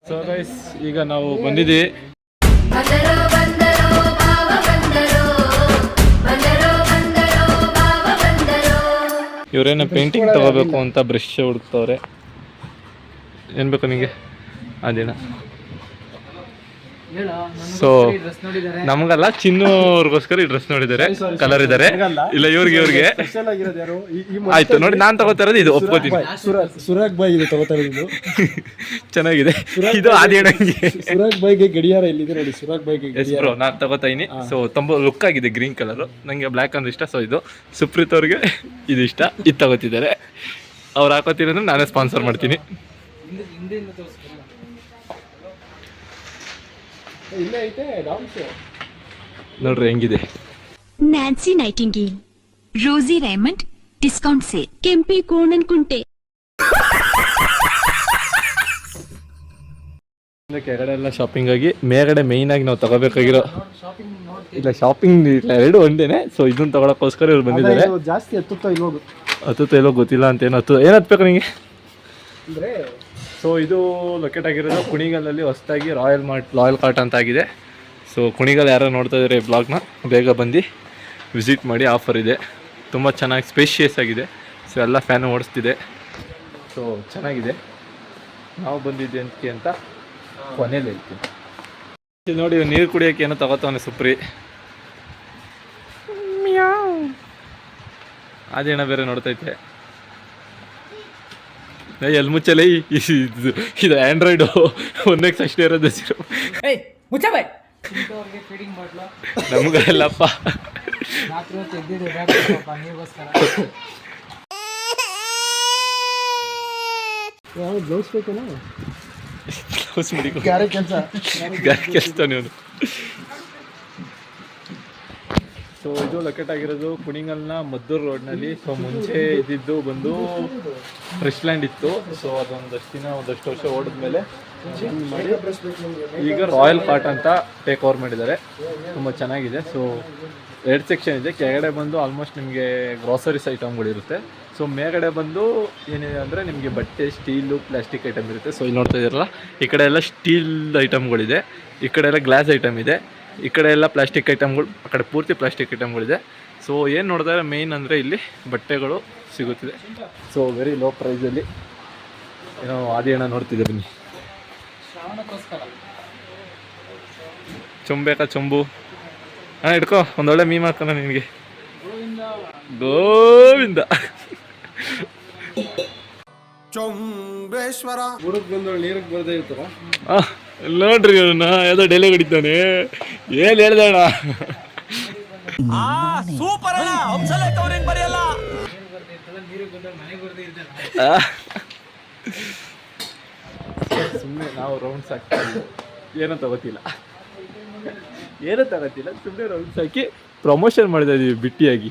So guys, ಈಗ ನಾವು ಬಂದಿದ್ದೀವಿ. ಇವರೇನೋ ಪೇಂಟಿಂಗ್ ತಗೋಬೇಕು ಅಂತ ಬ್ರಷ್ ಹುಡುಕ್ತವ್ರೆ. ಏನು ಬೇಕು ನಿಮಗೆ ಅದೇನ? ಸೊ ನಮಗಲ್ಲ, ಚಿನ್ನೂರ್ಗೋಸ್ಕರ ಈ ಡ್ರೆಸ್ ನೋಡಿದ್ದಾರೆ, ಕಲರ್ ಇದ್ದಾರೆ. ಇಲ್ಲ ಇವ್ರಿಗೆ ಆಯ್ತು ನೋಡಿ, ನಾನು ತಗೋತಾ ಇರೋದು ಇದು, ಒಪ್ಕೋತೀನಿ. ಸುರಾಗ್ ಬಾಯ್ ಇದು ತಗೋತಾ ಇರೋದು. ಚೆನ್ನಾಗಿದೆ ಇದು. ಅದೇನಂಗೆ ಸುರಾಗ್ ಬಾಯ್ಗೆ ಗಡಿಯಾರ ಇಲ್ಲಿದೆ ನೋಡಿ. ಸುರಾಗ್ ಬಾಯ್ಗೆ ಬ್ರೋ ನಾನು ತಗೋತಾ ಇದೀನಿ. ಸೊ ತುಂಬ ಲುಕ್ ಆಗಿದೆ, ಗ್ರೀನ್ ಕಲರ್. ನಂಗೆ ಬ್ಲ್ಯಾಕ್ ಅಂದ್ರೆ ಇಷ್ಟ. ಸೊ ಇದು ಸುಪ್ರೀತ್ ಅವ್ರಿಗೆ ಇದು ಇಷ್ಟ, ಇದು ತಗೋತಿದ್ದಾರೆ. ಅವ್ರು ಹಾಕೋತೀನಿ ಅಂದ್ರೆ ನಾನೇ ಸ್ಪಾನ್ಸರ್ ಮಾಡ್ತೀನಿ. ನೋಡ್ರಿ ಹೆಂಗಿದೆ. ನ್ಯಾನ್ಸಿ ನೈಟಿಂಗೇಲ್, ರೋಸಿ ರೇಮಂಡ್ ಡಿಸ್ಕೌಂಟ್ ಸೇಲ್, ಕೆಂಪಿ ಕೋಣನ್ ಕುಂಟೆ. ಕೆಳಗಡೆ ಎಲ್ಲ ಶಾಪಿಂಗ್ ಆಗಿ, ಮೇಲ್ಗಡೆ ಮೇಯ್ನ್ ಆಗಿ ನಾವು ತಗೋಬೇಕಾಗಿರೋ ಇಲ್ಲ ಶಾಪಿಂಗ್ ಇಲ್ಲ, ಎರಡು ಒಂದೇನೆ. ಸೊ ಇದನ್ನ ತಗೊಳಕ್ಕೋಸ್ಕರ ಇವ್ರು ಬಂದಿದ್ದಾರೆ. ಜಾಸ್ತಿ ಹತ್ತುತ್ತಾ ಇಲ್ಲೋ ಗೊತ್ತಿಲ್ಲ ಅಂತ. ಏನು ಹತ್ಬೇಕು ನಿಮಗೆ? ಸೊ ಇದು ಲೊಕೇಟ್ ಆಗಿರೋದು ಕುಣಿಗಲಲ್ಲಿ. ಹೊಸದಾಗಿ ರಾಯಲ್ ಕಾರ್ಟ್ ಅಂತ ಆಗಿದೆ. ಸೊ ಕುಣಿಗಲ್ ಯಾರೋ ನೋಡ್ತಾ ಇದ್ದಾರೆ ಈ ಬ್ಲಾಗ್ನ, ಬೇಗ ಬಂದು ವಿಸಿಟ್ ಮಾಡಿ. ಆಫರ್ ಇದೆ, ತುಂಬ ಚೆನ್ನಾಗಿ ಸ್ಪೇಷಿಯಸ್ ಆಗಿದೆ. ಸೊ ಎಲ್ಲ ಫ್ಯಾನು ಓಡಿಸ್ತಿದೆ. ಸೊ ಚೆನ್ನಾಗಿದೆ. ನಾವು ಬಂದಿದ್ದೆ ಅಂತ ಕೊನೆಯಲ್ಲಿ ಹೇಳ್ತೀನಿ. ನೋಡಿ, ನೀರು ಕುಡಿಯೋಕೆ ಏನೋ ತಗೋತಾವನೆ ಸುಪ್ರಿ. ಅದೇನ ಬೇರೆ ನೋಡ್ತೈತೆ. ಎಲ್ಲಿ ಮುಚ್ಚಲೇ, ಇದು ಆ್ಯಂಡ್ರಾಯ್ಡು ಒಂದಕ್ಕೆ ಅಷ್ಟೇ ಇರೋದು. ನಮಗೆಲ್ಲಪ್ಪ ಬ್ಲೌಸ್ ಬೇಕಲ್ಲ, ಕೆಲಸ ನೀವು. ಸೊ ಇದು ಲೊಕೇಟ್ ಆಗಿರೋದು ಕುಣಿಗಲ್ನ ಮದ್ದೂರು ರೋಡ್ನಲ್ಲಿ. ಸೊ ಮುಂಚೆ ಇದ್ದಿದ್ದು ಬಂದು ಫ್ರೆಶ್ ಲ್ಯಾಂಡ್ ಇತ್ತು. ಸೊ ಒಂದಷ್ಟು ವರ್ಷ ಓಡಿದ್ಮೇಲೆ ಚೇಂಜ್ ಮಾಡಿ ಈಗ ರಾಯಲ್ ಕಾರ್ಟ್ ಅಂತ ಟೇಕ್ ಓವರ್ ಮಾಡಿದ್ದಾರೆ. ತುಂಬ ಚೆನ್ನಾಗಿದೆ. ಸೊ 2 ಸೆಕ್ಷನ್ ಇದೆ. ಕೆಳಗಡೆ ಬಂದು ಆಲ್ಮೋಸ್ಟ್ ನಿಮಗೆ ಗ್ರಾಸರೀಸ್ ಐಟಮ್ಗಳಿರುತ್ತೆ. ಸೊ ಮೇಲ್ಗಡೆ ಬಂದು ಏನಿದೆ ಅಂದರೆ ನಿಮಗೆ ಬಟ್ಟೆ, ಸ್ಟೀಲು, ಪ್ಲಾಸ್ಟಿಕ್ ಐಟಮ್ ಇರುತ್ತೆ. ಸೊ ಇಲ್ಲಿ ನೋಡ್ತಾ ಇದ್ದೀರಲ್ಲ, ಈ ಕಡೆ ಎಲ್ಲ ಸ್ಟೀಲ್ ಐಟಮ್ಗಳಿದೆ, ಈ ಕಡೆ ಎಲ್ಲ ಗ್ಲಾಸ್ ಐಟಮ್ ಇದೆ, ಈ ಕಡೆ ಎಲ್ಲ ಪ್ಲಾಸ್ಟಿಕ್ ಐಟಮ್ಗಳು, ಆ ಕಡೆ ಪೂರ್ತಿ ಪ್ಲಾಸ್ಟಿಕ್ ಐಟಮ್ಗಳಿದೆ. ಸೊ ಏನು ನೋಡಿದ್ರೆ ಮೇಯ್ನ್ ಅಂದರೆ ಇಲ್ಲಿ ಬಟ್ಟೆಗಳು ಸಿಗುತ್ತಿದೆ. ಸೊ ವೆರಿ ಲೋ ಪ್ರೈಸಲ್ಲಿ ಏನೋ ಆದಿಯಣ್ಣ ನೋಡ್ತಿದ್ದೆ. ಬನ್ನಿ, ಚೊಂಬೇಕಾ ಚೊಂಬು ಹಿಡ್ಕೊ, ಒಂದೊಳ್ಳೆ ಮೀ ಮಾಡ್ತಾನ ನಿನಗೆ. ಗೋವಿಂದ ಚೊಂಬೇಶ್ವರ ಹುಡುಕ್ ಬಂದವಳು ನೀರಿಗೆ ಬರ್ದೇ ಇರ್ತಾರ. ನೋಡ್ರಿ ಅವನ್ನ ಯಾವುದೋ ಡೈಲಾಗ್ ಹೊಡಿತಾನೆ. ಏನ್ ಹೇಳ್ದೆ ಅಣ್ಣ? ಸುಮ್ಮನೆ ನಾವು ರೌಂಡ್ಸ್ ಹಾಕ್ತೀವಿ, ಏನೋ ತಗೋತಿಲ್ಲ, ಸುಮ್ಮನೆ ರೌಂಡ್ಸ್ ಹಾಕಿ ಪ್ರಮೋಷನ್ ಮಾಡ್ತಾ ಇದೀವಿ ಬಿಟ್ಟಿಯಾಗಿ.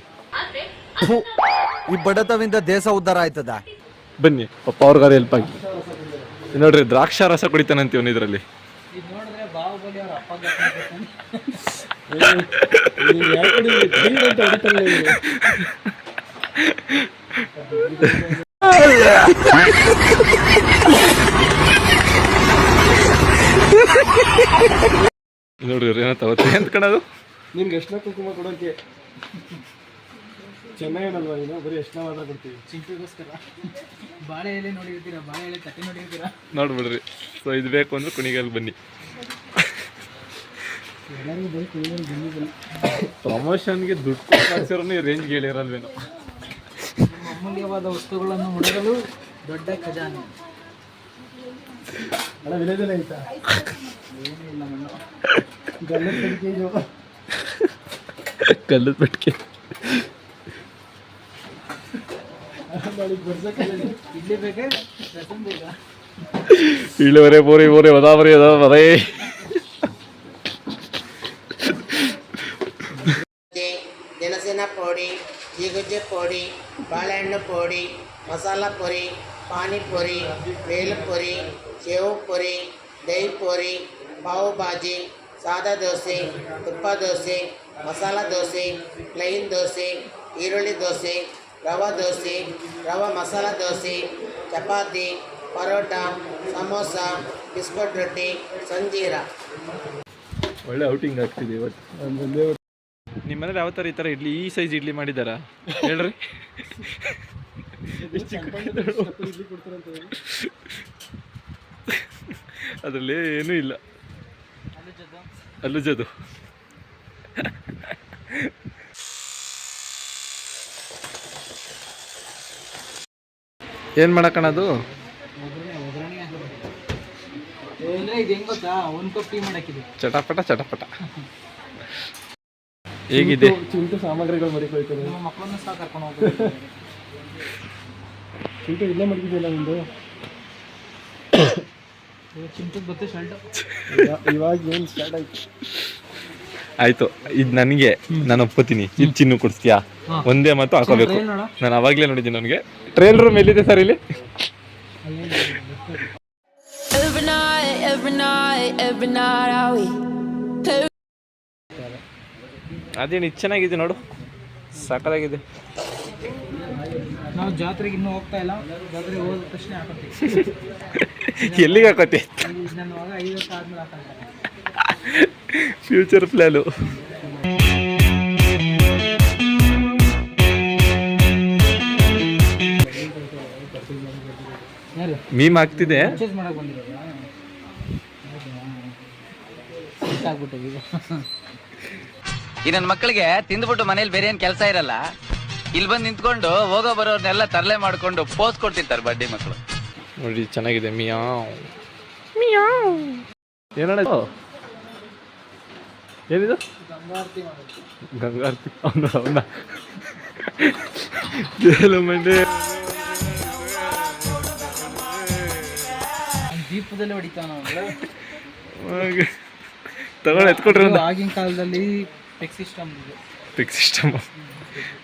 ಈ ಬಡತವಿಂದ ದೇಶ ಉದ್ಧಾರ ಆಯ್ತದ. ಬನ್ನಿ ಪಪ್ಪ ಅವ್ರಿಗಾರ ಹೆಲ್ಪ್ ಆಗಿ. ನೋಡ್ರಿ, ದ್ರಾಕ್ಷಾ ರಸ ಕುಡಿತಾನಂತ ಇವನು ಇದರಲ್ಲಿ. ನೋಡ್ರಿ ಏನೋ ತಗೋತೀನಿ ಅಂತ ಕಣದು. ನಿನ್ಗೆ ಎಷ್ಟನ ಕುಂಕುಮ ಕೊಡೋಕೆ ಚೆನ್ನಾಗೇನಲ್ವಾ? ನೀನು ಬರೀ ಎಷ್ಟನ ಮಾತ್ರ ಕೊಡ್ತೀವಿ ಚಿಂತೆಗೋಸ್ಕರ. ಬಾಳೆ ಎಲೆ ನೋಡಿರ್ತೀರಾ, ಬಾಳೆ ಎಲೆ ತಟ್ಟೆ ನೋಡಿರ್ತೀರಾ, ನೋಡ್ಬಿಡ್ರಿ. ಸೊ ಇದು ಬೇಕು ಅಂದ್ರೆ ಕುಣಿಗಲ್ ಬನ್ನಿ. ಪ್ರಮೋಷನ್ಗೆ ದುಡ್ಡು ಕೊಟ್ಟಿರೋನು ಈ ರೇಂಜ್ಗೆ ಹೇಳಿರಲ್ವೇನೋ. ಅಮೂಲ್ಯವಾದ ವಸ್ತುಗಳನ್ನು ಹೊಡೆಯಲು ದೊಡ್ಡ ಖಜಾನೆ. ಅಲ್ಲ ವಿಲೇಜಲ್ಲಿ ಆಯ್ತಾ? ಏನಿಲ್ಲ ಮಣ್ಣು, ಗಲ್ಲದ ಪೆಟ್ಟಿಗೆ ಇದು, ಗಲ್ಲದ ಪೆಟ್ಟಿಗೆ. ಇಡ್ಲಿ ಬೇಕಾ, ರಸಂ ಬೇಕಾ? ಇಳುವರೆ ಬೋರೆ ಒದಾವರಿ ಅದಾವರೇ. దినసిన పొడి, జిగుజ్జు పొడి, బాಳೆహಣ್ಣು పొడి, మసాలా పొడి, పానీపూరి, ಬೇಲ್ಪುರಿ, ಸೇವ್ ಪುರಿ, ದಹಿ ಪುರಿ, ಪಾವ್ ಭಾಜಿ, ಸಾದಾ ದೋಸೆ, ತುಪ್ಪ ದೋಸೆ, ಮಸಾಲ ದೋಸೆ, ಪ್ಲೈನ್ ದೋಸೆ, ಈರುಳ್ಳಿ ದೋಸೆ, ರವಾ ದೋಸೆ, ರವಾ ಮಸಾಲ ದೋಸೆ, ಚಪಾತಿ, ಪರೋಟ ಸಮೋಸ ಬಿಸ್ಕಟ್ ರೊಟ್ಟಿ ಸಂಜೀರ. ಒಳ್ಳೆ ಔಟಿಂಗ್ ಆಗ್ತಿದೆ ಇವತ್ತು. ನಿಮ್ಮ ಮನೇಲಿ ಯಾವ ಥರ ಈ ಥರ ಇಡ್ಲಿ ಈ ಸೈಜ್ ಇಡ್ಲಿ ಮಾಡಿದ್ದಾರಾ ಹೇಳ್ರಿ? ಅದರಲ್ಲಿ ಏನೂ ಇಲ್ಲ, ಅಲ್ಲುಜದು. ಏನು ಮಾಡಕ್ಕಣದು? ಅಂದ್ರೆ ಇದು ಹೆಂಗ್ ಗೊತ್ತಾ, ಒಂದ್ ಕಪ್ ಟೀ ಮಾಡಾಕಿದೆ. ಚಟಪಟ ಚಟಪಟ. ಹೇಗಿದೆ? ಚಿಂಟು ಸಾಮಗ್ರಿಗಳು ಮರಿಕೊಳ್ತದೆ. ನಮ್ಮ ಮಕ್ಕಳನ್ನ ಸಹ ಕರ್ಕೊಂಡು ಹೋಗ್ಬೇಕು. ಚಿಂಟು ಇಲ್ಲೇ ಮಡಗಿದೆಯಲ್ಲ ನಿಂದು. ಚಿಂಟದ್ ಬತ್ತೆ ಶರ್ಟ್. ಇವಾಗ ಏನು ಸ್ಟಾರ್ಟ್ ಆಯ್ತು. ಆಯ್ತು, ಇದು ನನಗೆ ನಾನು ಒಪ್ಕೋತೀನಿ. ಇದು ಚಿನ್ನು ಕೊಡಿಸ್ತೀಯಾ? ಒಂದೇ ಮಾತು ಹಾಕೋಬೇಕು. ನಾನು ಅವಾಗಲೇ ನೋಡಿದ್ದೀನಿ. ನನಗೆ ಟ್ರೈಲರ್ ಮೇಲಿದೆ ಸರ್ ಇಲ್ಲಿ. ಅದೇನು ಇದು ಚೆನ್ನಾಗಿದೆ ನೋಡು, ಸಾಕಾಗಿದೆ. ನಾವು ಜಾತ್ರೆಗೆ ಇನ್ನೂ ಹೋಗ್ತಾ ಇಲ್ಲ. ಜಾತ್ರೆಗೆ ಹೋದ ತಕ್ಷಣ ಹಾಕೋತೀವಿ. ಎಲ್ಲಿಗೆ ಹಾಕೋತಿ? ನನ್ನ ಮಗ 5 ವರ್ಷ ಆದ್ಮೇಲೆ ಹಾಕೊಂತಾರೆ. Future plan. ಯಾರು ಮೀಮ್ ಆಗ್ತಿದೆ. ಪರ್ಚೇಸ್ ಮಾಡಕ್ಕೆ ಬಂದಿರೋದು ಆಗ್ಬಿಟ್ಟು ಈಗ. ಈ ನನ್ನ ಮಕ್ಕಳಿಗೆ ತಿಂದ್ಬಿಟ್ಟು ಮನೇಲಿ ಬೇರೆ ಏನ್ ಕೆಲಸ ಇರಲ್ಲ, ಇಲ್ಲಿ ಬಂದು ನಿಂತ್ಕೊಂಡು ಹೋಗೋ ಬರೋರ್ನೆಲ್ಲ ತರಲೆ ಮಾಡ್ಕೊಂಡು ಪೋಸ್ ಕೊಡ್ತಿರ್ತಾರೆ ಬಡ್ಡಿ ಮಕ್ಕಳು. ನೋಡಿ ಚೆನ್ನಾಗಿದೆ. ಮಿಯಾವ್ ಮಿಯಾವ್. ಏನಣ್ಣ ಏನಿದು? ಗಂಗಾರ್ತಿ. ಅವನ ಮಂಡೆ ದೀಪದಲ್ಲಿ ಹೊಡಿತಾವ ನಾವು. ತಗೊಂಡು ಎತ್ಕೊಟ್ರೆ ಆಗಿನ ಕಾಲದಲ್ಲಿ ಪಿಕ್ ಸಿಸ್ಟಮ್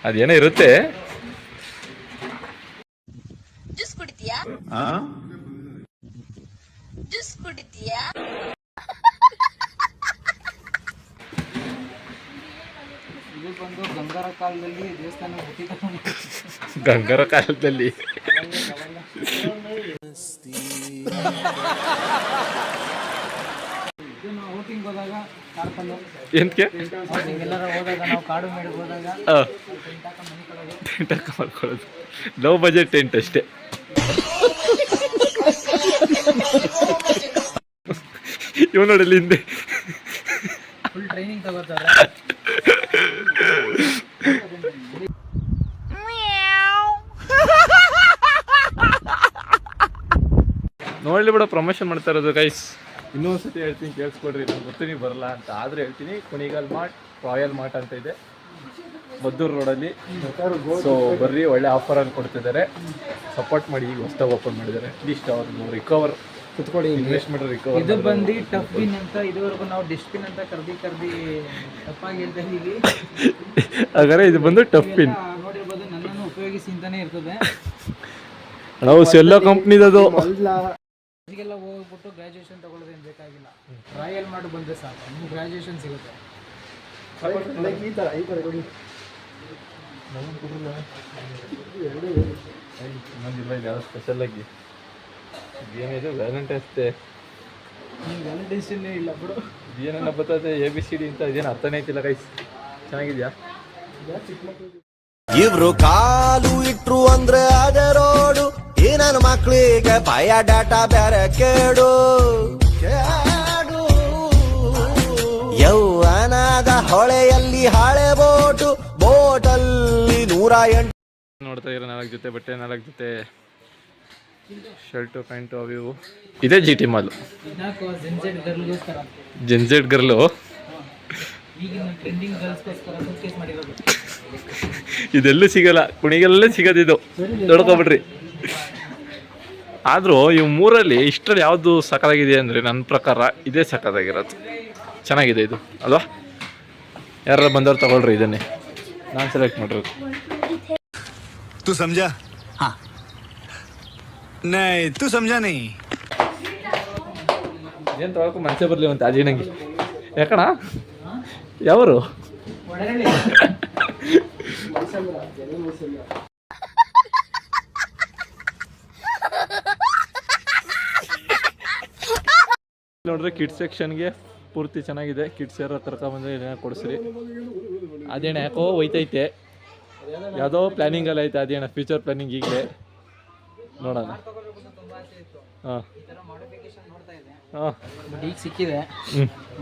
ಅದೇನೋ ಇರುತ್ತೆ. ಜ್ಯೂಸ್ ಕುಡಿತೀಯಾ? ಜ್ಯೂಸ್ ಕುಡಿತೀಯಾ? ಇದು ಬಂದು ಗಂಗಾರ ಕಾಲದಲ್ಲಿ ದೇವಸ್ಥಾನ ಹುಟ್ಟಿದ. ಗಂಗರ ಕಾಲದಲ್ಲಿ ಇದು ನಾವು ಔಟಿಂಗ್ ಹೋದಾಗ ಕಾರ್ಕೊಂಡು ಎಂತಕ್ಕೆ ಎಲ್ಲಾರ ಹೋದಾಗ ನಾವು ಕಾಡು ಮೇಡಿಗೆ ಹೋದಾಗ ಟೆಂಟ್ ಹಾಕಿ ಮಾಡ್ಕೊಳ್ಳೋದು. ಲೋ ಬಜೆಟ್ ಟೆಂಟ್ ಅಷ್ಟೇ. ಇವ್ ನೋಡಲ್ಲಿ ಹಿಂದೆ ಫುಲ್ ಟ್ರೈನಿಂಗ್ ತಗೋತಾರೆ. ನೋಡ್ಲಿ ಬಿಡ, ಪ್ರಮೋಷನ್ ಮಾಡ್ತಾ ಇರೋದು ಗೈಸ್. ಇನ್ನೊಂದ್ಸತಿ ಹೇಳ್ತೀನಿ, ಕೇಳಿಸ್ಕೊಡ್ರಿ. ನಾನು ಗೊತ್ತೀನಿ ಬರಲ್ಲ ಅಂತ, ಆದರೆ ಹೇಳ್ತೀನಿ. ಕುಣಿಗಲ್ ಮಾರ್ಟ್, ರಾಯಲ್ ಮಾರ್ಟ್ ಅಂತ ಇದೆ ಮದ್ದೂರು ರೋಡಲ್ಲಿ. ಸೊ ಬರ್ರಿ, ಒಳ್ಳೆ ಆಫರಲ್ಲಿ ಕೊಡ್ತಿದ್ದಾರೆ. ಸಪೋರ್ಟ್ ಮಾಡಿ. ಈಗ ಹೊಸ್ದಾಗಿ ಓಪನ್ ಮಾಡಿದ್ದಾರೆ. ಅಟ್ಲೀಸ್ಟ್ ಅವ್ರದ್ದು ರಿಕವರ್ ಕುತ್ಕೊಳ್ಳಿ, ಇನ್ವೆಸ್ಟ್ಮೆಂಟ್ ರಿಕವರ್. ಇದು ಬಂದು ಟಫ್ ಬಿನ್ ಅಂತ. ಇದುವರೆಗೂ ನಾವು ಡಸ್ಟ್ಬಿನ್ ಅಂತ ಕರ್ದಿ ತಪ್ಪಾಗಿ ಹೇಳ್ತಾ ಇದೀವಿ. ಹಾಗಾದ್ರೆ ಇದು ಬಂದು ಟಫ್ ಪಿನ್. ನೋಡಿರ್ಬೋದು, ನನ್ನನ್ನು ಉಪಯೋಗಿಸಿ ಅಂತಾನೆ ಇರ್ತದೆ. ನಾವು ಸೆಲ್ಲೋ ಕಂಪ್ನಿದದು. ಈಗೆಲ್ಲ ಹೋಗ್ಬಿಟ್ಟು ಗ್ರಾಜುಯೇಷನ್ ತಗೊಳ್ಳೋದೇನು ಬೇಕಾಗಿಲ್ಲ. ರಾಯಲ್ ಮಾಡಿ ಬಂದರೆ ಸಾಕು, ನಿಮ್ಗೆ ಗ್ರಾಜುಯೇಷನ್ ಸಿಗುತ್ತೆ. ಈ ಥರ ಕೊಡಿ. ಇನ್ನೊಂದಿಲ್ಲ, ಇದು ಯಾವ್ದು ಸ್ಪೆಷಲ್ ಆಗಿ ಏನಿದೆ ವ್ಯಾಲೆಂಟೈನ್ಸ್ ಡೇ. ನೀವು ವ್ಯಾಲಿಡೇಷನ್ನೇ ಇಲ್ಲ ಬಿಡು. ಏನೇನ ಬರ್ತದೆ ABCD ಅಂತ, ಇದೇನು ಅರ್ಥನೇ ಐತಿಲ್ಲ ಗೈಸ್. ಚೆನ್ನಾಗಿದ್ಯಾ? ಇವ್ರು ಕಾಲು ಇಟ್ರು ಅಂದ್ರೆ ಅದೇ ರೋಡು. ಈ ನನ್ನ ಮಕ್ಳಿಗೆ ಭಯ ಡಾಟಾ ಬೇರೆ ಕೇಡು. ಯೌವನದ ಹೊಳೆಯಲ್ಲಿ ಹಳೆ ಬೋಟಲ್ಲಿ 108. ನೋಡ್ತಾ ಇರೋ 4 ಜೊತೆ ಬಟ್ಟೆ, 4 ಜೊತೆ ಶರ್ಟು, ಪ್ಯಾಂಟು, ಅವು ಇವು. ಇದೇ GT ಮಾಲು. ಜೆನ್ಸೆಡ್ ಗರ್ಲು. ಈಗಿನ ಟ್ರೆಂಡಿಂಗ್ ಗರ್ಲ್ಸ್ಗೋಸ್ಕರ ಸೂಟ್ಕೇಸ್ ಮಾಡಿರೋದು. ಇದೆಲ್ಲೂ ಸಿಗಲ್ಲ, ಕುಣಿಗಲ್ಲೇ ಸಿಗೋದಿದು. ನೋಡ್ಕೊಬಿಡ್ರಿ. ಆದರೂ ಇವು 3ರಲ್ಲಿ ಇಷ್ಟರಲ್ಲಿ ಯಾವುದು ಸಕ್ಕತ್ತಾಗಿದೆ ಅಂದರೆ ನನ್ನ ಪ್ರಕಾರ ಇದೇ ಸಕ್ಕತ್ತಾಗಿರೋದು. ಚೆನ್ನಾಗಿದೆ ಇದು ಅಲ್ವಾ? ಯಾರು ಬಂದವ್ರು ತಗೊಳ್ರಿ ಇದನ್ನೇ. ನಾನು ಸೆಲೆಕ್ಟ್ ಮಾಡಿರೋದು. तू समझा? हाँ नहीं तू समझा नहीं. ಏನು ತೊಗೊಳಕ್ಕೂ ಮನಸ್ಸೇ ಬರಲಿ ಅಂತ ಅಜಿನಂಗೆ. ಯಾಕಣ ಯಾವರು? ನೋಡಿದ್ರೆ ಕಿಡ್ಸ್ ಸೆಕ್ಷನ್ಗೆ ಪೂರ್ತಿ ಚೆನ್ನಾಗಿದೆ. ಕಿಡ್ಸ್ ಯಾರೋ ಕರ್ಕೊಂಬಂದ್ರೆ ಏನಾರು ಕೊಡಿಸ್ರಿ. ಅದೇಣ ಯಾಕೋ ಹೋಯ್ತೈತೆ, ಯಾವುದೋ ಪ್ಲ್ಯಾನಿಂಗಲ್ಲಿ ಐತೆ. ಅದೇಣ ಫ್ಯೂಚರ್ ಪ್ಲ್ಯಾನಿಂಗ್ ಈಗಲೇ ನೋಡೋಣ. ಹಾಂ ಹಾಂ ಬಟ್ ಈಗ ಸಿಕ್ಕಿದೆ.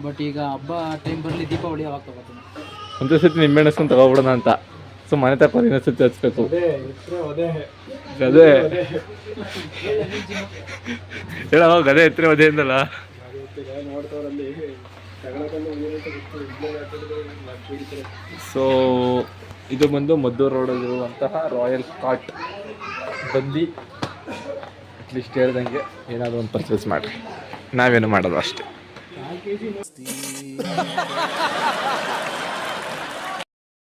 ಬಟ್ ಈಗ ಹಬ್ಬ ಟೈಮ್ ಬರಲಿ, ದೀಪಾವಳಿ ಅವಾಗ ತಗೋತೀನಿ. ಒಂದೇ ಸತಿ ನಿಂಬೆಹಣ್ಣು ಹಚ್ಕೊಂಡು ತಗೊಬಿಡೋಣ ಅಂತ. ಸೊ ಮನೆ ತಗೊಂಡು ಇನ್ನೊಂದು ಸತಿ ಹಚ್ಬೇಕು. ಗದೆ ಹೇಳ ಗದೆ ಎತ್ತರ ಒದೆ ಅಂದಲ್ಲ. ಸೊ ಇದು ಬಂದು ಮದ್ದೂರು ರೋಡಲ್ಲಿರುವಂತಹ ರಾಯಲ್ ಕಾರ್ಟ್. ಬಂದು ಅಟ್ಲೀಸ್ಟ್ ಹೇಳ್ದಂಗೆ ಏನಾದರೂ ಒಂದು ಪರ್ಚೇಸ್ ಮಾಡಿರಿ, ನಾವೇನು ಮಾಡೋದು ಅಷ್ಟೇ.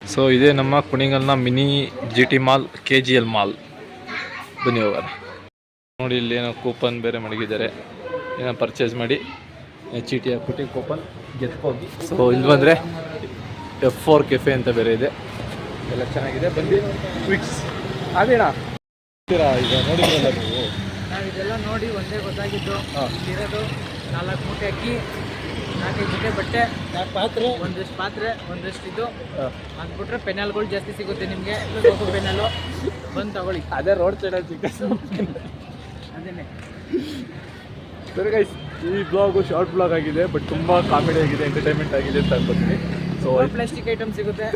ಸೊ ಇದೇ ನಮ್ಮ ಕುಣಿಗಲ್ನ mini GT mall, KGL mall. ಬನ್ನಿ ಹೋಗೋಣ. ನೋಡಿ ಇಲ್ಲಿ ಏನೋ ಕೂಪನ್ ಬೇರೆ ಮಡಗಿದ್ದಾರೆ. ಏನೋ ಪರ್ಚೇಸ್ ಮಾಡಿ ಚೀಟಿ ಹಾಕ್ಬಿಟ್ಟು ಕೂಪನ್ ಗೆದ್ಕೋಗಿ. ಸೊ ಇಲ್ಲಿ ಬಂದರೆ F4 ಕೆಫೆ ಅಂತ ಬೇರೆ ಇದೆ, ಎಲ್ಲ ಚೆನ್ನಾಗಿದೆ. ಬಂದು ಕ್ವಿಕ್ಸ್ ಅದೇಣ ಈಗ ನೋಡಿದ್ರಲ್ಲ ನೀವು. ನಾವು ಇದೆಲ್ಲ ನೋಡಿ ಒಂದೇ ಗೊತ್ತಾಗಿದ್ದು, ಇರೋದು 4 ಮೂಟೆ ಅಕ್ಕಿ, 4 ಜೊತೆ ಬಟ್ಟೆ, 4 ಪಾತ್ರೆ, ಒಂದಷ್ಟು ಪಾತ್ರೆ, ಒಂದಷ್ಟು ಇದು ಅಂದ್ಬಿಟ್ರೆ ಪೆನಲ್ಗಳು ಜಾಸ್ತಿ ಸಿಗುತ್ತೆ ನಿಮಗೆ. ಸೋಪು ಪೆನಲ್ಲು ಬಂದು ತಗೊಳ್ಳಿ. ಅದೇ ರೋಡ್ ಸೈಡಲ್ಲಿ ಸಿಕ್ಕ ಅದೇನೆ. ಸರಿ ಗೈಸ್, ಈ ಬ್ಲಾಗು ಶಾರ್ಟ್ ಬ್ಲಾಗ್ ಆಗಿದೆ, ಬಟ್ ತುಂಬ ಕಾಮಿಡಿ ಆಗಿದೆ, ಎಂಟರ್ಟೈನ್ಮೆಂಟ್ ಆಗಿದೆ ಅಂತ ಅನ್ಕೋತೀನಿ. ಸೊ ಪ್ಲಾಸ್ಟಿಕ್ ಐಟಮ್ ಸಿಗುತ್ತೆ,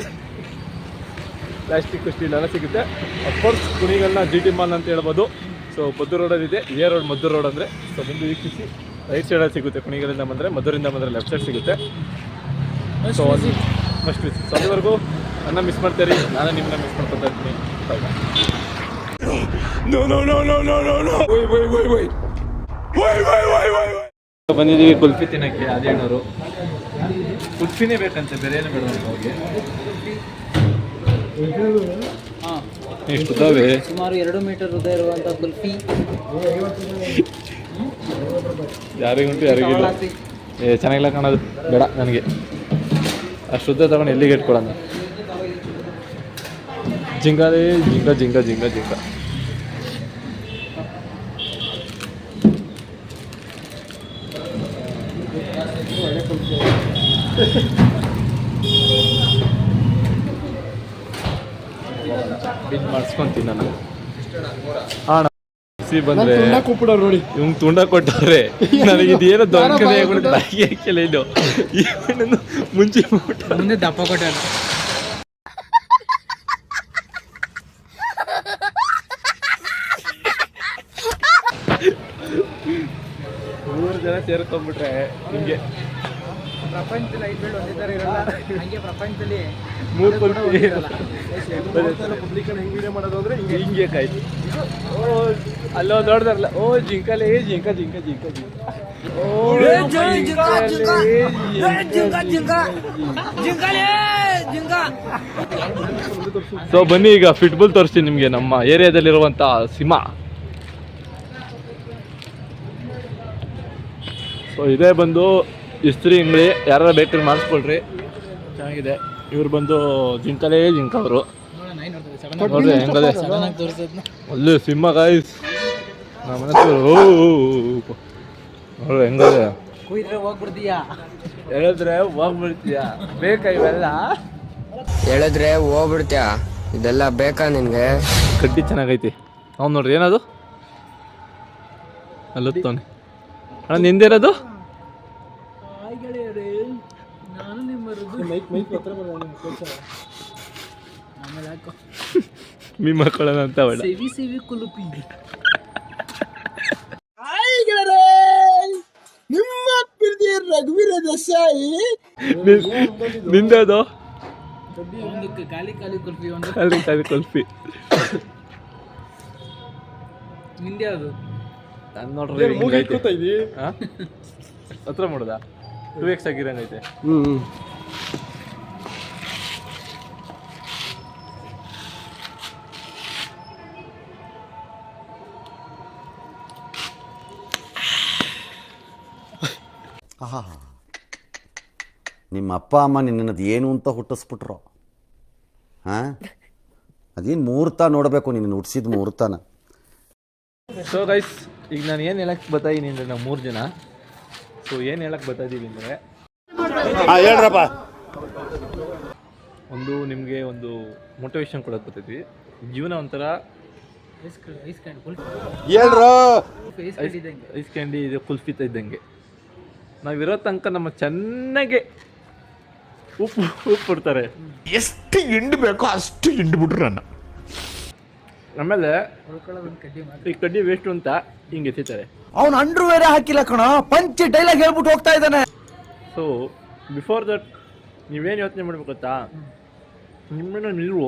ಪ್ಲಾಸ್ಟಿಕ್ ಸ್ಟೀಲ್ ಎಲ್ಲ ಸಿಗುತ್ತೆ. ಅಫ್ಕೋರ್ಸ್ ಕುಣಿಗಲ್ನ GT ಮಾಲ್ ಅಂತ ಹೇಳ್ಬೋದು. ಸೊ ಮದ್ದೂರು ರೋಡಲ್ಲಿದೆ, ಇದೇ ರೋಡ್ ಮದ್ದೂರು ರೋಡ್ ಅಂದರೆ. ಸೊ ಬಂದು ವೀಕ್ಷಿಸಿ. ರೈಟ್ ಸೈಡಲ್ಲಿ ಸಿಗುತ್ತೆ ಕುಣಿಗಲಿಂದ ಬಂದರೆ, ಮದ್ದೂರಿಂದ ಬಂದರೆ ಲೆಫ್ಟ್ ಸೈಡ್ ಸಿಗುತ್ತೆ. So must visit. ಸೊ ಅಲ್ಲಿವರೆಗೂ ನನ್ನ ಮಿಸ್ ಮಾಡ್ತೀರಿ, ನಾನು ನಿಮ್ಮನ್ನ ಮಿಸ್ ಮಾಡ್ಕೊತಾ ಇರ್ತೀನಿ. ಬಂದಿದ್ದೀವಿ ಕುಲ್ಫಿ ತಿನ್ನೋಕ್ಕೆ. ಅದೇನವರು ಕುಲ್ಫಿನೇ ಬೇಕಂತೆ, ಬೇರೆ ಏನು ಬೇಡ ಅವ್ರಿಗೆ. ಹಾಂ, ಎಷ್ಟು ಇದ್ದಾವೆ? ಸುಮಾರು 2 ಮೀಟರ್ ಉದ್ದ ಇರುವಂಥ ಕುಲ್ಫಿ. ಯಾರಿಗುಂಟು ಯಾರಿಗಿಲ್ಲ. ಚೆನ್ನಾಗಿಲ್ಲ ಕಾಣೋದು ಬೇಡ ನನಗೆ. ಅಷ್ಟು ಉದ್ದ ತಗೊಂಡು ಎಲ್ಲಿಗೆ ಇಟ್ಕೊಳ್ಳೋಣ. ಜಿಂಗಾಲೇ ಜಿಂಗ ಜಿಂಗ ಜಿಂಗ ಜಿಂಗ. ಬಿಲ್ ಮಾಡಿಸ್ಕೊಂತೀನಿ ನಾನು. ಹಾಂ ಬಂದ್ರೆ ನೋಡಿ ಇವ್ನು ತುಂಡ ಕೊಟ್ಟವ್ರೆ. ನನಗೆ ಇದೇನೋ ದೊಡ್ಡ ಕಡೆ ಆಗ್ಬಿಡುತ್ತೆ. ಬಾಯಿಗೆ ಹಾಕಿಲ್ಲ ಇದು ಮುಂಚೆ ಮುಂದೆ ದಪ್ಪ ಕೊಟ್ಟ. ಮೂರು ಜನ ಸೇರ್ಕೊಂಡ್ಬಿಟ್ರೆ ಹಿಂಗೆ. ಪ್ರಪಂಚದಲ್ಲಿ 5 ಬೇಡ ಒಂದೇ ಥರ ಇರಲ್ಲ. ಹಂಗೆ ಪ್ರಪಂಚದಲ್ಲಿ ಮೂರು ಹೆಂಗೆ ಮಾಡೋದು ಅಂದರೆ ಹಿಂಗೆ ಕಾಯ್ತು. ಓ ಅಲ್ಲೋ ನೋಡ್ದಾರಲ್ಲ, ಓ ಜಿಂಕಲೇ ಜಿಂಕ ಜಿಂಕ ಜಿಂಕ ಜಿಂಕ. ಸೊ ಬನ್ನಿ ಈಗ ಫಿಟ್ಬಾಲ್ ತೋರಿಸ್ತೀನಿ ನಿಮಗೆ, ನಮ್ಮ ಏರಿಯಾದಲ್ಲಿರುವಂಥ ಸಿಂಹ. ಸೊ ಇದೇ ಬಂದು ಇಸ್ತ್ರಿ ಅಂಗಡಿ, ಯಾರು ಬೇಕಾದ್ರೆ ಮಾಡಿಸ್ಕೊಳ್ರಿ, ಚೆನ್ನಾಗಿದೆ. ಇವ್ರು ಬಂದು ಜಿಂಕಲೇ ಜಿಂಕ ಅವರು. ನೋಡ್ರಿ ಹೆಂಗದೆ ಒಳ್ಳೆ ಸಿಂಹ ಗಾಯ್ಸ್. ನಮ್ಮ ಓ ನೋಡ್ರಿ ಹೆಂಗದೆ. ಕುಯ್ದ್ರೆ ಹೋಗ್ಬಿಡ್ತೀಯಾ, ಹೇಳಿದ್ರೆ ಹೋಗ್ಬಿಡ್ತೀಯಾ? ಬೇಕಾ ಇವೆಲ್ಲ? ಹೇಳಿದ್ರೆ ಹೋಗ್ಬಿಡ್ತ್ಯಾ? ಇದೆಲ್ಲ ಬೇಕಾ ನಿನ್ಗೆ? ಕಡ್ಡಿ ಚೆನ್ನಾಗೈತಿ. ಅವ್ನು ನೋಡ್ರಿ ಏನದು ಅಲ್ಲತ್ತವನೆ. ಅಣ್ಣ ನಿಂದಿರೋದು ನಾನು ನಿಮ್ಮ ಆಮೇಲೆ ಹಾಕೋ ಮೀ ಮಕ್ಕಳನ್ನ ಅಂತ ಅವಳ. ಸಿವಿ ಕುಲುಪಿ. ನಿಮ್ಮ ಪ್ರೀತಿ ರಘುವೀರ ದೇಸಾಯಿ. ನಿಂದದು ಒಂದು ಖಾಲಿ ಕುಲ್ಫಿ, ಒಂದು ಖಾಲಿ ಕುಲ್ಫಿ. ನಿಂದೆ ಅದು. ನಾನು ನೋಡ್ರಿ ಹತ್ರ ಮಾಡೋದಾ 2x ಆಗಿರಂಗೈತೆ. ನಿಮ್ಮ ಅಪ್ಪ ಅಮ್ಮ ನಿನ್ನದು ಏನು ಅಂತ ಹುಟ್ಟಿಸ್ಬಿಟ್ರು. ಹಾಂ, ಅದೇನು ಮುಹೂರ್ತ ನೋಡಬೇಕು, ನಿನ್ನ ಹುಟ್ಟಿಸಿದ ಮುಹೂರ್ತನ. ಸೊ ಗೈಸ್, ಈಗ ನಾನು ಏನು ಹೇಳಕ್ಕೆ ಬರ್ತಾಯಿದ್ದೀನಿ ಅಂದರೆ ನಾವು 3 ಜನ. ಸೊ ಏನು ಹೇಳಕ್ಕೆ ಬರ್ತಾ ಇದ್ದೀವಿ ಅಂದರೆ ಹೇಳ್ರಪ್ಪ. ಒಂದು ನಿಮಗೆ ಒಂದು ಮೋಟಿವೇಶನ್ ಕೊಡೋಕೆ ಬರ್ತಿದ್ವಿ. ಜೀವನ ಒಂಥರ ಐಸ್ ಕ್ಯಾಂಡಿ ಐಸ್ ಕ್ಯಾಂಡಿ ಇದು ಕುಲ್ಫಿ ಇದ್ದಂಗೆ. ನಾವಿರೋ ತನಕ ನಮ್ಮ ಚೆನ್ನಾಗೆ ಉಪ್ಪು ಬಿಡ್ತಾರೆ. ಎಷ್ಟು ಹಿಂಡು ಬೇಕೋ ಅಷ್ಟು ಹಿಂಡು ಬಿಟ್ರು ನನ್ನ. ಆಮೇಲೆ ಉಳ್ಕೊಳ್ಳೋದು ಒಂದು ಕಡ್ಡಿ ಮಾತ್ರ. ಈ ಕಡ್ಡಿ ವೇಸ್ಟ್ ಅಂತ ಹಿಂಗೆ ಎತ್ತಿತಾರೆ. ಅವ್ನು ಅಂಡ್ರು ಬೇರೆ ಹಾಕಿಲ್ಲ ಕಣ, ಪಂಚ್ ಡೈಲಾಗ್ ಹೇಳ್ಬಿಟ್ಟು ಹೋಗ್ತಾ ಇದ್ದಾನೆ. ಸೊ ಬಿಫೋರ್ ದಟ್ ನೀವೇನು ಯೋಚನೆ ಮಾಡ್ಬೇಕು ಗೊತ್ತಾ, ನಿಮ್ಮನ್ನು ನೀವು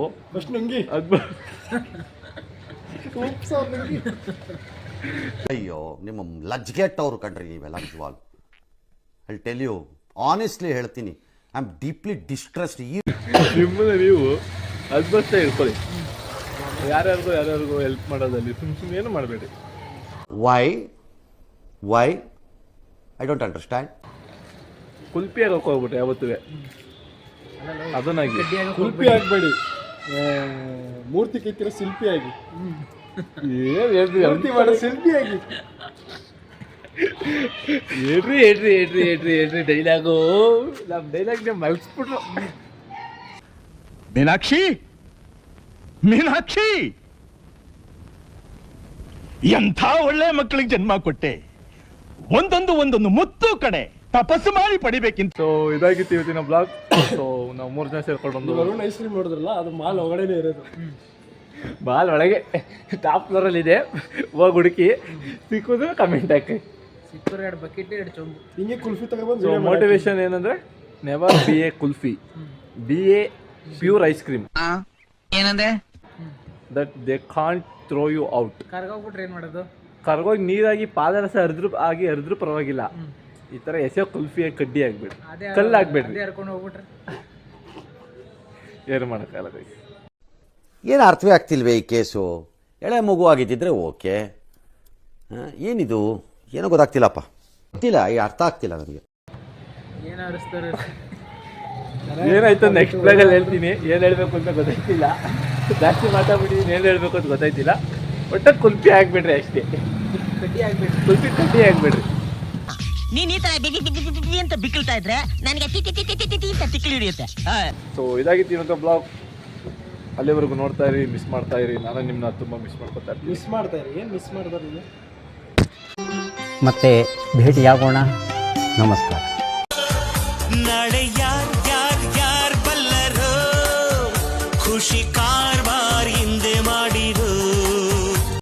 ಅಯ್ಯೋ ನಿಮ್ಮ ಲಜ್ಗೆಟ್ಟವ್ರು ಕಂಡ್ರಿ ನೀವೆಲ್ಲ ನಿಜವಾಗ್ಲು. ಐ ಟೆಲ್ ಯು ಆನೆಸ್ಟ್ಲಿ ಹೇಳ್ತೀನಿ, ಐ ಆಮ್ ಡೀಪ್ಲಿ ಡಿಸ್ಟ್ರೆಸ್ಡ್. ನಿಮ್ಮನ್ನು ನೀವು ಅದ್ಭುತ ಇಟ್ಕೊಳ್ಳಿ. ಯಾರ್ಯಾರಿಗೂ ಹೆಲ್ಪ್ ಮಾಡೋದಲ್ಲಿ ಸುಮ್ಮನೆ ಏನು ಮಾಡಬೇಡಿ. Why I don't understand. ಕುಲ್ಪಿಯಾಗಿ ಹೋಗ್ಬಿಟ್ರೆ ಯಾವತ್ತೂ ಅದನ್ನಾಗಿ ಕುಲ್ಪಿ ಆಗ್ಬೇಡಿ, ಮೂರ್ತಿ ಕಿತ್ತಿರೋ ಶಿಲ್ಪಿ ಆಗಿ. ಏನು ಹೇಳ್ರಿ ಶಿಲ್ಪಿ ಆಗಿ ಹೇಳ್ರಿ ಡೈಲಾಗು. ನಮ್ಮ ಡೈಲಾಗ್ನ ಮಲ್ಸ್ಬಿಟ್ರು. ಮೀನಾಕ್ಷಿ ಎಂಥ ಒಳ್ಳೆ ಮಕ್ಕಳಿಗೆ ಜನ್ಮ ಕೊಟ್ಟೆ. ಒಂದೊಂದು ಮುತ್ತು ಕಡೆ ತಪಸ್ಸು ಮಾಡಿ ಪಡಿಬೇಕಿಂತ. ಸೊ ಇದಾಗಿತ್ತು ಇವತ್ತಿನ ಬ್ಲಾಗ್. ಸೊ ನಾವು 3 ಜನ ಸೇರ್ಕೊಂಡು ಒಂದು ಐಸ್ ಕ್ರೀಮ್ ನೋಡಿದ್ರಲ್ಲ, ಅದು ಮಾಲ್ ಒಳಗಡೆನೇ ಇರೋದು. ಬಾಲ್ ಒಳಗೆ ಟಾಪ್ ಫ್ಲೋರಲ್ಲಿ ಇದೆ. ಹೋಗಿ ಹುಡುಕಿ ಸಿಕ್ಕಿದ್ರೆ ಕಮೆಂಟ್ ಹಾಕಿ. ಸಿಕ್ಕೂರು 2 ಬಕೆಟ್ 2 ಚೊಂಬು. ಹಿಂಗೆ ಕುಲ್ಫಿ ತಗೊಬಂದು ಸೊ ಮೋಟಿವೇಶನ್ ಏನಂದ್ರೆ never be a kulfi, be a pure ice cream ಏನಂದೆ? That they can't throw you out. ಕರ್ಗೋಗ್ಬಿಟ್ರೆ ಏನು ಮಾಡೋದು? ಕರ್ಗೋಗಿ ನೀರಾಗಿ ಪಾದರಸ ಹರಿದ್ರು ಪರವಾಗಿಲ್ಲ. ಈ ಥರ ಎಸೆ ಕುಲ್ಫಿ ಕಡ್ಡಿ ಆಗ್ಬೇಡಿ, ಕಲ್ಲು ಆಗ್ಬೇಡ್ರಿ. ಹರ್ಕೊಂಡು ಹೋಗ್ಬಿಟ್ರೆ ಏನು ಮಾಡೋಕ್ಕಾಗಲ್ಲ guys. ಏನು ಅರ್ಥವೇ ಆಗ್ತಿಲ್ವೇ ಈ ಕೇಸು? ಎಳೆ ಮಗು ಆಗಿದ್ದಿದ್ರೆ ಓಕೆ, ಏನಿದು ಏನೋ ಗೊತ್ತಾಗ್ತಿಲ್ಲಪ್ಪ, ಗೊತ್ತಿಲ್ಲ, ಈ ಅರ್ಥ ಆಗ್ತಿಲ್ಲ ನನಗೆ. ಏನು ಅರಿಸ್ತಾರೆ? ಏನಾಯ್ತು ನೆಕ್ಸ್ಟ್ ಬ್ಲಾಗಲ್ಲಿ ಹೇಳ್ತೀನಿ. ಏನು ಹೇಳಬೇಕು ಅಂತ ಗೊತ್ತಾಯ್ತಿಲ್ಲ, ಜಾಸ್ತಿ ಮಾತಾಡ್ಬಿಟ್ಟಿದ್ದೀನಿ. ಏನು ಹೇಳಬೇಕು ಅಂತ ಗೊತ್ತಾಯ್ತಿಲ್ಲ. ಒಟ್ಟು ಕುಲ್ಫಿ ಆಗ್ಬಿಡ್ರಿ ಅಷ್ಟೇ. ಕಡ್ಡಿ ಆಗ್ಬಿಟ್ಟು ಕುಲ್ಫಿ ಕಡ್ಡಿ ಆಗ್ಬಿಡ್ರಿ. ನೀನ್ ಈ ತರ ಬಿಗಿ ಅಂತ ಬಿಕ್ಕಳ್ತಾ ಇದ್ರೆ ನನಗೆ ಅಂತ ತಿಕ್ಕಲಿ ಹಿಡಿಯುತ್ತೆ. ಸೊ ಇದಾಗಿತ್ತು ಇವತ್ತು ಬ್ಲಾಗ್. ಅಲ್ಲಿವರೆಗೂ ನೋಡ್ತಾ ಇರಿ, ಮಿಸ್ ಮಾಡ್ತಾ ಇರಿ. ನಾನು ನಿಮ್ಮನ್ನ ತುಂಬ ಮಿಸ್ ಮಾಡ್ಕೊತಾ ಇರ್ತೀನಿ. ಮಿಸ್ ಮಾಡ್ತಾ ಇರಿ. ಏನು ಮಿಸ್ ಮಾಡ್ತಾರೆ ನೀವು? ಮತ್ತೆ ಭೇಟಿಯಾಗೋಣ. ನಮಸ್ಕಾರ. ನಾಳೆ ಯಾರ್ ಬಲ್ಲರೋ ಖುಷಿ ಕಾ